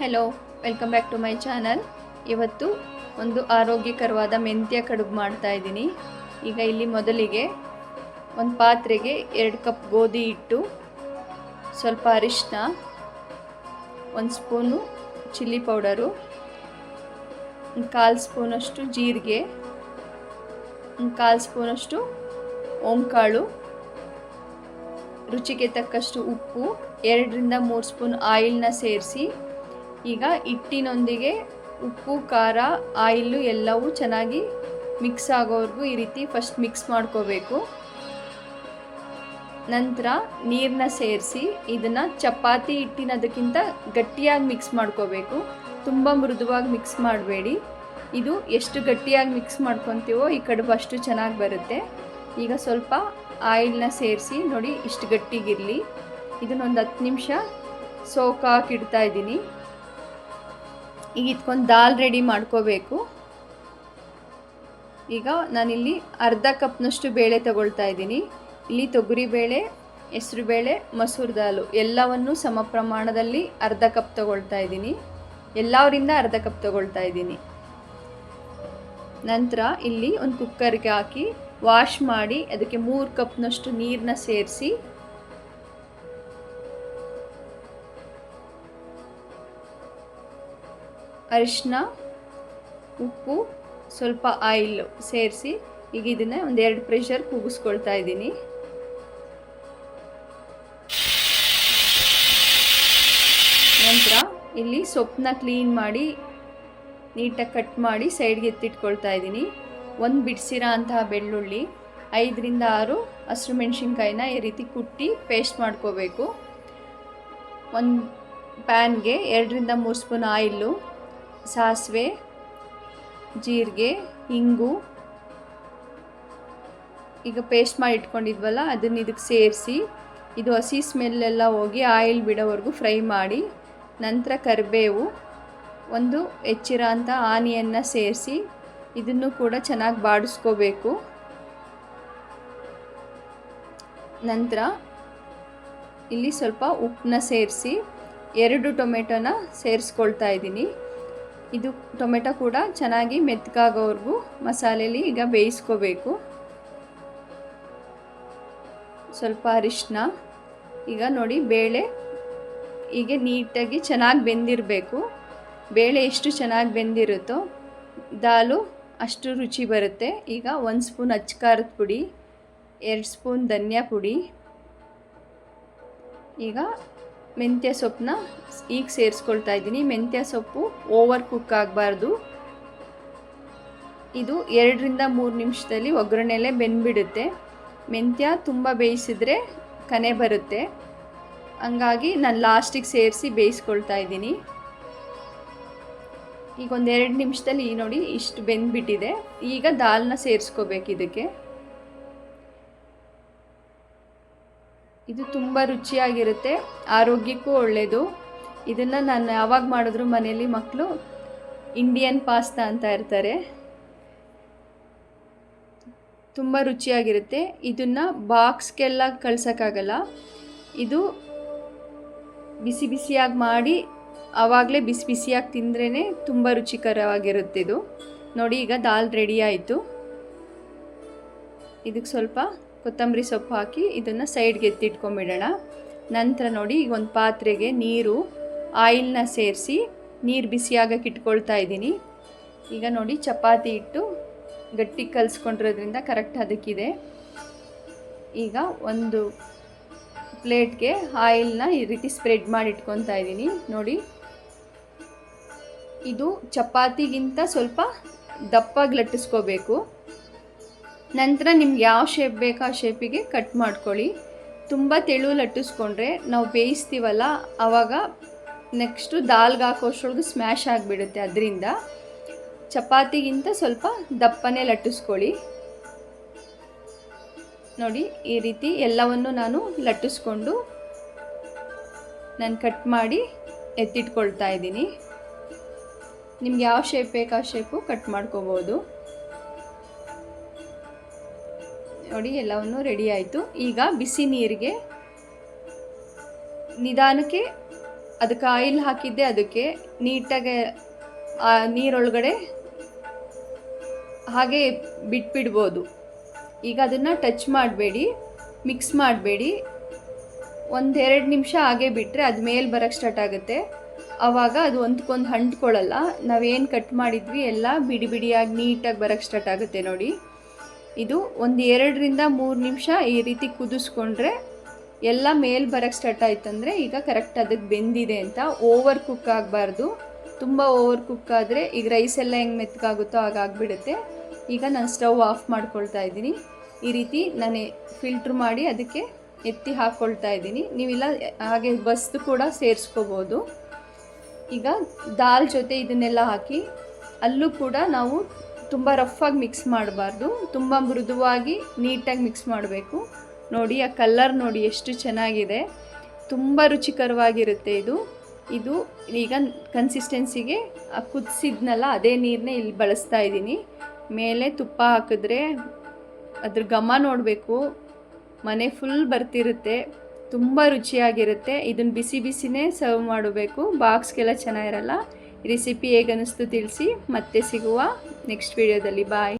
Hello, welcome back to my channel. ಇವತ್ತು ಒಂದು ಆರೋಗ್ಯಕರವಾದ ಮೆಂತ್ಯ ಕಡುಬು ಮಾಡ್ತಾ ಇದ್ದೀನಿ. ಈಗ ಇಲ್ಲಿ ಮೊದಲಿಗೆ ಒಂದು ಪಾತ್ರೆಗೆ 2 ಕಪ್ ಗೋಧಿ ಹಿಟ್ಟು, ಸ್ವಲ್ಪ ಅರಿಶಿನ, 1 ಸ್ಪೂನು ಚಿಲ್ಲಿ ಪೌಡರು, 1/4 ಸ್ಪೂನಷ್ಟು ಜೀರಿಗೆ, 1/4 ಸ್ಪೂನಷ್ಟು ಓಂಕಾಳು, ರುಚಿಗೆ ತಕ್ಕಷ್ಟು ಉಪ್ಪು, 2ರಿಂದ 3 ಸ್ಪೂನ್ ಆಯಿಲ್ನ ಸೇರಿಸಿ ಈಗ ಹಿಟ್ಟಿನೊಂದಿಗೆ ಉಪ್ಪು, ಖಾರ, ಆಯಿಲು ಎಲ್ಲವೂ ಚೆನ್ನಾಗಿ ಮಿಕ್ಸ್ ಆಗೋವರೆಗೂ ಈ ರೀತಿ ಫಸ್ಟ್ ಮಿಕ್ಸ್ ಮಾಡ್ಕೋಬೇಕು. ನಂತರ ನೀರನ್ನ ಸೇರಿಸಿ ಇದನ್ನು ಚಪಾತಿ ಹಿಟ್ಟಿನದಕ್ಕಿಂತ ಗಟ್ಟಿಯಾಗಿ ಮಿಕ್ಸ್ ಮಾಡ್ಕೋಬೇಕು. ತುಂಬ ಮೃದುವಾಗಿ ಮಿಕ್ಸ್ ಮಾಡಬೇಡಿ. ಇದು ಎಷ್ಟು ಗಟ್ಟಿಯಾಗಿ ಮಿಕ್ಸ್ ಮಾಡ್ಕೊತೀವೋ ಈ ಕಡುಬು ಅಷ್ಟು ಚೆನ್ನಾಗಿ ಬರುತ್ತೆ. ಈಗ ಸ್ವಲ್ಪ ಆಯಿಲ್ನ ಸೇರಿಸಿ ನೋಡಿ, ಇಷ್ಟು ಗಟ್ಟಿಗಿರಲಿ. ಇದನ್ನೊಂದು 10 ನಿಮಿಷ ಹಾಕಿಡ್ತಾ ಇದ್ದೀನಿ. ಈಗ ಇದಕ್ಕೊಂದು ದಾಲ್ ರೆಡಿ ಮಾಡ್ಕೋಬೇಕು. ಈಗ ನಾನಿಲ್ಲಿ ಅರ್ಧ ಕಪ್ನಷ್ಟು ಬೇಳೆ ತಗೊಳ್ತಾ ಇದ್ದೀನಿ. ಇಲ್ಲಿ ತೊಗರಿಬೇಳೆ, ಹೆಸರುಬೇಳೆ, ಮಸೂರು ದಾಲು ಎಲ್ಲವನ್ನು ಸಮ ಪ್ರಮಾಣದಲ್ಲಿ ಅರ್ಧ ಕಪ್ ತಗೊಳ್ತಾ ಇದ್ದೀನಿ. ಎಲ್ಲವರಿಂದ ಅರ್ಧ ಕಪ್ ತಗೊಳ್ತಾ ಇದ್ದೀನಿ. ನಂತರ ಇಲ್ಲಿ ಒಂದು ಕುಕ್ಕರ್ಗೆ ಹಾಕಿ ವಾಶ್ ಮಾಡಿ ಅದಕ್ಕೆ 3 ಕಪ್ನಷ್ಟು ನೀರನ್ನ ಸೇರಿಸಿ ಅರಿಶಿನ, ಉಪ್ಪು, ಸ್ವಲ್ಪ ಆಯಿಲ್ ಸೇರಿಸಿ ಈಗ ಇದನ್ನು ಒಂದು 2 ಪ್ರೆಷರ್ ಕೂಗಿಸ್ಕೊಳ್ತಾ ಇದ್ದೀನಿ. ನಂತರ ಇಲ್ಲಿ ಸೊಪ್ಪನ್ನ ಕ್ಲೀನ್ ಮಾಡಿ ನೀಟಾಗಿ ಕಟ್ ಮಾಡಿ ಸೈಡ್ಗೆ ಎತ್ತಿಟ್ಕೊಳ್ತಾ ಇದ್ದೀನಿ. 1 ಬಿಡಿಸಿರೋ ಅಂತಹ ಬೆಳ್ಳುಳ್ಳಿ, 5ರಿಂದ 6 ಹಸಿರು ಮೆಣಸಿನ್ಕಾಯಿನ ಈ ರೀತಿ ಕುಟ್ಟಿ ಪೇಸ್ಟ್ ಮಾಡ್ಕೋಬೇಕು. ಒಂದು ಪ್ಯಾನ್ಗೆ 2ರಿಂದ 3 ಸ್ಪೂನ್ ಆಯಿಲು, ಸಾಸಿವೆ, ಜೀರಿಗೆ, ಇಂಗು, ಈಗ ಪೇಸ್ಟ್ ಮಾಡಿ ಇಟ್ಕೊಂಡಿದ್ವಲ್ಲ ಅದನ್ನು ಇದಕ್ಕೆ ಸೇರಿಸಿ ಇದು ಹಸಿ ಸ್ಮೆಲ್ಲೆಲ್ಲ ಹೋಗಿ ಆಯಿಲ್ ಬಿಡೋವರೆಗೂ ಫ್ರೈ ಮಾಡಿ, ನಂತರ ಕರಿಬೇವು, ಒಂದು ಹೆಚ್ಚಿರೋ ಅಂಥ ಆನಿಯನ್ನ ಸೇರಿಸಿ ಇದನ್ನು ಕೂಡ ಚೆನ್ನಾಗಿ ಬಾಡಿಸ್ಕೋಬೇಕು. ನಂತರ ಇಲ್ಲಿ ಸ್ವಲ್ಪ ಉಪ್ಪನ್ನ ಸೇರಿಸಿ 2 ಟೊಮೆಟೊನ ಸೇರಿಸ್ಕೊಳ್ತಾ ಇದ್ದೀನಿ. ಇದು ಟೊಮೆಟೊ ಕೂಡ ಚೆನ್ನಾಗಿ ಮೆತ್ತಗಾಗೋವರೆಗೂ ಮಸಾಲೆಯಲ್ಲಿ ಈಗ ಬೇಯಿಸ್ಕೋಬೇಕು. ಸ್ವಲ್ಪ ಅರಿಶಿನ, ಈಗ ನೋಡಿ ಬೇಳೆ ಹೀಗೆ ನೀಟಾಗಿ ಚೆನ್ನಾಗಿ ಬೆಂದಿರಬೇಕು. ಬೇಳೆ ಎಷ್ಟು ಚೆನ್ನಾಗಿ ಬೆಂದಿರುತ್ತೋ ದಾಲು ಅಷ್ಟು ರುಚಿ ಬರುತ್ತೆ. ಈಗ 1 ಸ್ಪೂನ್ ಅಚ್ಚ ಖಾರದ ಪುಡಿ, 2 ಸ್ಪೂನ್ ಧನಿಯಾ ಪುಡಿ, ಈಗ ಮೆಂತ್ಯ ಸೊಪ್ಪನ್ನ ಈಗ ಸೇರಿಸ್ಕೊಳ್ತಾ ಇದ್ದೀನಿ. ಮೆಂತ್ಯ ಸೊಪ್ಪು ಓವರ್ ಕುಕ್ ಆಗಬಾರ್ದು. ಇದು 2ರಿಂದ 3 ನಿಮಿಷದಲ್ಲಿ ಒಗ್ಗರಣೆಲೆ ಬೆಂದ್ಬಿಡುತ್ತೆ. ಮೆಂತ್ಯ ತುಂಬ ಬೇಯಿಸಿದ್ರೆ ಕನೆ ಬರುತ್ತೆ. ಹಂಗಾಗಿ ನಾನು ಲಾಸ್ಟಿಗೆ ಸೇರಿಸಿ ಬೇಯಿಸ್ಕೊಳ್ತಾ ಇದ್ದೀನಿ. ಈಗ ಒಂದು 2 ನಿಮಿಷದಲ್ಲಿ ನೋಡಿ ಇಷ್ಟು ಬೆಂದ್ಬಿಟ್ಟಿದೆ. ಈಗ ದಾಲ್ನ ಸೇರಿಸ್ಕೋಬೇಕು ಇದಕ್ಕೆ. ಇದು ತುಂಬ ರುಚಿಯಾಗಿರುತ್ತೆ, ಆರೋಗ್ಯಕ್ಕೂ ಒಳ್ಳೆಯದು. ಇದನ್ನು ನಾನು ಯಾವಾಗ ಮಾಡಿದ್ರು ಮನೆಯಲ್ಲಿ ಮಕ್ಕಳು ಇಂಡಿಯನ್ ಪಾಸ್ತಾ ಅಂತ ಇರ್ತಾರೆ. ತುಂಬ ರುಚಿಯಾಗಿರುತ್ತೆ. ಇದನ್ನು ಬಾಕ್ಸ್ಗೆಲ್ಲ ಕಳ್ಸೋಕ್ಕಾಗಲ್ಲ. ಇದು ಬಿಸಿ ಬಿಸಿಯಾಗಿ ಮಾಡಿ ಆವಾಗಲೇ ಬಿಸಿ ಬಿಸಿಯಾಗಿ ತಿಂದ್ರೇ ತುಂಬ ರುಚಿಕರವಾಗಿರುತ್ತೆ ಇದು. ನೋಡಿ ಈಗ ದಾಲ್ ರೆಡಿ ಆಯಿತು. ಇದಕ್ಕೆ ಸ್ವಲ್ಪ ಕೊತ್ತಂಬರಿ ಸೊಪ್ಪು ಹಾಕಿ ಇದನ್ನು ಸೈಡ್ಗೆ ಎತ್ತಿಟ್ಕೊಂಬಿಡೋಣ. ನಂತರ ನೋಡಿ ಈಗ ಒಂದು ಪಾತ್ರೆಗೆ ನೀರು, ಆಯಿಲ್ನ ಸೇರಿಸಿ ನೀರು ಬಿಸಿಯಾಗಕ್ಕೆ ಇಟ್ಕೊಳ್ತಾ ಇದ್ದೀನಿ. ಈಗ ನೋಡಿ ಚಪಾತಿ ಹಿಟ್ಟು ಗಟ್ಟಿ ಕಲಿಸ್ಕೊಂಡಿರೋದ್ರಿಂದ ಕರೆಕ್ಟ್ ಅದಕ್ಕಿದೆ. ಈಗ ಒಂದು ಪ್ಲೇಟ್ಗೆ ಆಯಿಲ್ನ ಈ ರೀತಿ ಸ್ಪ್ರೆಡ್ ಮಾಡಿ ಇಟ್ಕೊತಾ ಇದ್ದೀನಿ. ನೋಡಿ ಇದು ಚಪಾತಿಗಿಂತ ಸ್ವಲ್ಪ ದಪ್ಪಾಗಿ ಲಟ್ಟಿಸ್ಕೋಬೇಕು. ನಂತರ ನಿಮ್ಗೆ ಯಾವ ಶೇಪ್ ಬೇಕೋ ಆ ಶೇಪಿಗೆ ಕಟ್ ಮಾಡ್ಕೊಳ್ಳಿ. ತುಂಬ ತೆಳು ಲಟ್ಟಿಸ್ಕೊಂಡ್ರೆ ನಾವು ಬೇಯಿಸ್ತೀವಲ್ಲ ಆವಾಗ ನೆಕ್ಸ್ಟು ದಾಲ್ಗೆ ಹಾಕೋಷ್ರೊಳಗೆ ಸ್ಮ್ಯಾಶ್ ಆಗಿಬಿಡುತ್ತೆ. ಅದರಿಂದ ಚಪಾತಿಗಿಂತ ಸ್ವಲ್ಪ ದಪ್ಪನೇ ಲಟ್ಟಿಸ್ಕೊಳ್ಳಿ. ನೋಡಿ ಈ ರೀತಿ ಎಲ್ಲವನ್ನು ನಾನು ಲಟ್ಟಿಸ್ಕೊಂಡು ನಾನು ಕಟ್ ಮಾಡಿ ಎತ್ತಿಟ್ಕೊಳ್ತಾ ಇದ್ದೀನಿ. ನಿಮ್ಗೆ ಯಾವ ಶೇಪ್ ಬೇಕೋ ಆ ಶೇಪು ಕಟ್ ಮಾಡ್ಕೋಬೋದು. ನೋಡಿ ಎಲ್ಲವನ್ನು ರೆಡಿ ಆಯಿತು. ಈಗ ಬಿಸಿ ನೀರಿಗೆ ನಿಧಾನಕ್ಕೆ ಅದಕ್ಕೆ ಆಯಿಲ್ ಹಾಕಿದ್ದೆ, ಅದಕ್ಕೆ ನೀಟಾಗಿ ಆ ನೀರೊಳಗಡೆ ಹಾಗೆ ಬಿಟ್ಬಿಡ್ಬೋದು. ಈಗ ಅದನ್ನು ಟಚ್ ಮಾಡಬೇಡಿ, ಮಿಕ್ಸ್ ಮಾಡಬೇಡಿ. 1-2 ನಿಮಿಷ ಹಾಗೆ ಬಿಟ್ಟರೆ ಅದು ಮೇಲೆ ಬರೋಕ್ಕೆ ಸ್ಟಾರ್ಟ್ ಆಗುತ್ತೆ. ಆವಾಗ ಅದು ಒಂದಕ್ಕೊಂದು ಅಂಟ್ಕೊಳ್ಳಲ್ಲ. ನಾವೇನು ಕಟ್ ಮಾಡಿದ್ವಿ ಎಲ್ಲ ಬಿಡಿ ಬಿಡಿಯಾಗಿ ನೀಟಾಗಿ ಬರೋಕ್ಕೆ ಸ್ಟಾರ್ಟ್ ಆಗುತ್ತೆ ನೋಡಿ. ಇದು 2-3 ನಿಮಿಷ ಈ ರೀತಿ ಕುದಿಸ್ಕೊಂಡ್ರೆ ಎಲ್ಲ ಮೇಲೆ ಬರೋಕ್ಕೆ ಸ್ಟಾರ್ಟ್ ಆಯ್ತಂದರೆ ಈಗ ಕರೆಕ್ಟ್ ಅದಕ್ಕೆ ಬೆಂದಿದೆ ಅಂತ. ಓವರ್ ಕುಕ್ ಆಗಬಾರ್ದು. ತುಂಬ ಓವರ್ ಕುಕ್ ಆದರೆ ಈಗ ರೈಸ್ ಎಲ್ಲ ಹೆಂಗೆ ಮೆತ್ತಗಾಗುತ್ತೋ ಹಾಗಾಗಿಬಿಡುತ್ತೆ. ಈಗ ನಾನು ಸ್ಟವ್ ಆಫ್ ಮಾಡ್ಕೊಳ್ತಾ ಇದ್ದೀನಿ. ಈ ರೀತಿ ನಾನು ಫಿಲ್ಟ್ರ್ ಮಾಡಿ ಅದಕ್ಕೆ ಎತ್ತಿ ಹಾಕ್ಕೊಳ್ತಾ ಇದ್ದೀನಿ. ನೀವಿಲ್ಲ ಹಾಗೆ ಬಸ್ದು ಕೂಡ ಸೇರಿಸ್ಕೋಬೋದು. ಈಗ ದಾಲ್ ಜೊತೆ ಇದನ್ನೆಲ್ಲ ಹಾಕಿ ಅಲ್ಲೂ ಕೂಡ ನಾವು ತುಂಬ ರಫಾಗಿ ಮಿಕ್ಸ್ ಮಾಡಬಾರ್ದು, ತುಂಬ ಮೃದುವಾಗಿ ನೀಟಾಗಿ ಮಿಕ್ಸ್ ಮಾಡಬೇಕು. ನೋಡಿ ಆ ಕಲರ್ ನೋಡಿ ಎಷ್ಟು ಚೆನ್ನಾಗಿದೆ, ತುಂಬ ರುಚಿಕರವಾಗಿರುತ್ತೆ ಇದು ಈಗ ಕನ್ಸಿಸ್ಟೆನ್ಸಿಗೆ ಕುದಿಸಿದ್ನಲ್ಲ ಅದೇ ನೀರನ್ನೇ ಇಲ್ಲಿ ಬಳಸ್ತಾ ಇದ್ದೀನಿ. ಮೇಲೆ ತುಪ್ಪ ಹಾಕಿದ್ರೆ ಅದ್ರ ಘಮ ನೋಡಬೇಕು, ಮನೆ ಫುಲ್ ಬರ್ತಿರುತ್ತೆ, ತುಂಬ ರುಚಿಯಾಗಿರುತ್ತೆ. ಇದನ್ನು ಬಿಸಿ ಬಿಸಿನೇ ಸರ್ವ್ ಮಾಡಬೇಕು, ಬಾಕ್ಸ್ಗೆಲ್ಲ ಚೆನ್ನಾಗಿರಲ್ಲ. ರೆಸಿಪಿ ಹೇಗೆ ಅನ್ನಿಸ್ತು ತಿಳಿಸಿ. ಮತ್ತೆ ಸಿಗುವ ನೆಕ್ಸ್ಟ್ ವಿಡಿಯೋದಲ್ಲಿ. ಬಾಯ್.